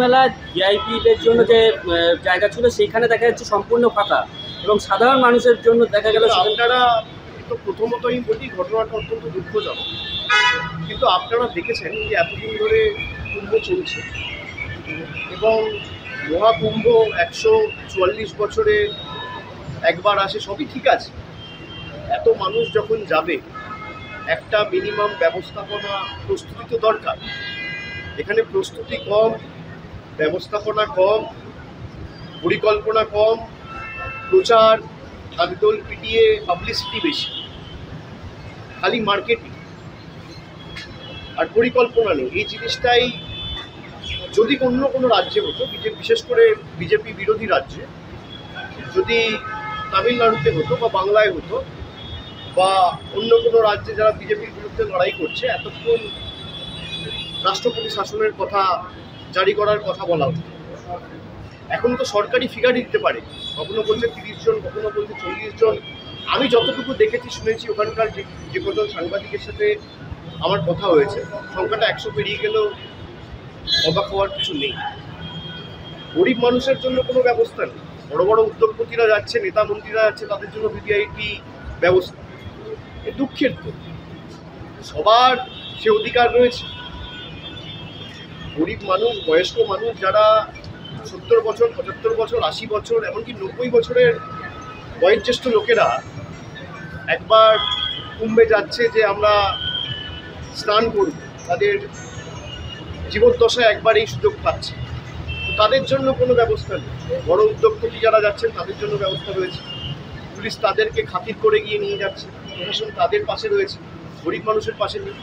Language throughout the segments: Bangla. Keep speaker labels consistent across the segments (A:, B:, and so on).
A: মেলা ভিআইপিদের জন্য যে জায়গা ছিল সেইখানে দেখা যাচ্ছে সম্পূর্ণ ফাঁকা, এবং সাধারণ মানুষের জন্য দেখা গেল
B: আপনারা তো প্রথমতই বলি ঘটনাটা অত্যন্ত দুঃখজনক, কিন্তু আপনারা দেখেছেন যে এতদিন ধরে কুম্ভ চলছে এবং মহাকুম্ভ 144 বছরে একবার আসে, সবই ঠিক আছে। এত মানুষ যখন যাবে একটা মিনিমাম ব্যবস্থাপনা প্রস্তুতি তো দরকার। এখানে প্রস্তুতি কম, ব্যবস্থাপনা কম, পরিকল্পনা কম, প্রচার ঢাকঢোল পিটিয়ে পাবলিসিটি বেশি, খালি মার্কেটিং আর পরিকল্পনা নেই। এই জিনিসটাই যদি অন্য কোনো রাজ্যে হতো, বিশেষ করে বিজেপি বিরোধী রাজ্যে, যদি তামিলনাড়ুতে হতো বা বাংলায় হতো বা অন্য কোনো রাজ্যে যারা বিজেপির বিরুদ্ধে লড়াই করছে, এতক্ষণ রাষ্ট্রপতি শাসনের কথা জারি করার কথা বলা হতো। এখন তো সরকারি ফিগারই দিতে পারে, কখনো বলছে 30 জন, কখনো বলছে 40 জন। আমি যতটুকু দেখেছি শুনেছি, ওখানকার যে কজন সাংবাদিকের সাথে আমার কথা হয়েছে, সংখ্যাটা 100 পেরিয়ে গেলেও অবাক হওয়ার কিছু নেই। গরিব মানুষের জন্য কোনো ব্যবস্থা নেই। বড় বড় উদ্যোগপতিরা যাচ্ছে, নেতা মন্ত্রীরা যাচ্ছে, তাদের জন্য ভিভিআইপি ব্যবস্থা। এ দুঃখের তো, সবার সে অধিকার রয়েছে। গরিব মানুষ, বয়স্ক মানুষ যারা 70 বছর, 75 বছর, 80 বছর, এমনকি 90 বছরের বয়োজ্যেষ্ঠ লোকেরা একবার কুম্ভে যাচ্ছে যে আমরা স্নান করব, তাদের জীবদ্দশায় একবার এই সুযোগ পাচ্ছে। তাদের জন্য কোনো ব্যবস্থা নেই। বড় উদ্যোগপতি যারা যাচ্ছেন তাদের জন্য ব্যবস্থা রয়েছে, পুলিশ তাদেরকে খাতির করে গিয়ে নিয়ে যাচ্ছে, প্রশাসন তাদের পাশে রয়েছে, গরিব মানুষের পাশে নেই।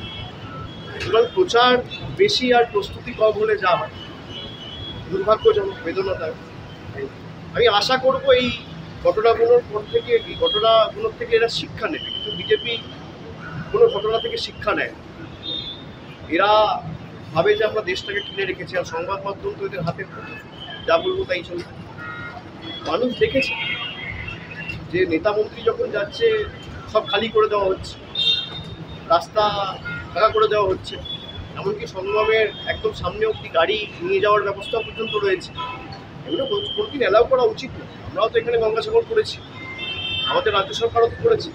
B: সুতরাং প্রচার বেশি আর প্রস্তুতি কম হলে যা হয়, দুর্ভাগ্যজনক, বেদনাদায়ক। আমি আশা করব এই ঘটনাগুলোর থেকে এরা শিক্ষা নেবে, কিন্তু বিজেপি কোনো ঘটনা থেকে শিক্ষা নেয়। এরা ভাবে যে আমরা দেশটাকে কিনে রেখেছি, আর সংবাদ মাধ্যম তো এদের হাতে, যা বলবো তাই চলবে। মানুষ দেখেছে যে নেতা মন্ত্রী যখন যাচ্ছে সব খালি করে দেওয়া হচ্ছে, রাস্তা ফাঁকা করে দেওয়া হচ্ছে, এমনকি সংগ্রামের একদম সামনে অব্দি গাড়ি নিয়ে যাওয়ার ব্যবস্থা পর্যন্ত রয়েছে। এগুলো কোনোদিন অ্যালাউ করা উচিত না। আমরাও তো এখানে গঙ্গাসাগর করেছি, আমাদের রাজ্য সরকারও তো করেছে,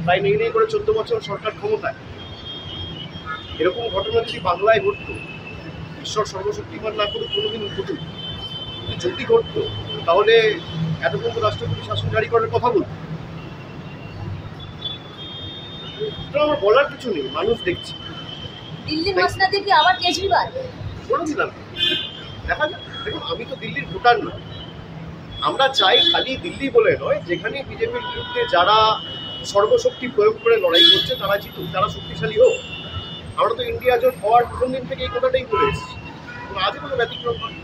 B: তাই নেই করে 14 বছর সরকার ক্ষমতায়। এরকম ঘটনা যদি বাংলায় ঘটত, ঈশ্বর সর্বশক্তিমান না করে কোনোদিন ঘটুক, যদি ঘটত তাহলে এতক্ষণ তো রাষ্ট্রপতি শাসন জারি করার কথা বলতো। আমার বলার কিছু নেই, মানুষ দেখছে।
C: দিল্লি মসনাদে কি আবার কেজরিওয়াল
B: বলেছিলাম, দেখা যাক। দেখুন, আমি তো দিল্লির ভোটার না। আমরা চাই খালি দিল্লি বলে নয়, যেখানে বিজেপির বিরুদ্ধে যারা সর্বশক্তি প্রয়োগ করে লড়াই করছে তারা জিতুক, তারা শক্তিশালী হোক। আমরা তো ইন্ডিয়া জোট হওয়ার প্রথম দিন থেকে এই কথাটাই বলে এসেছি, আজও কোনো ব্যতিক্রম নয়।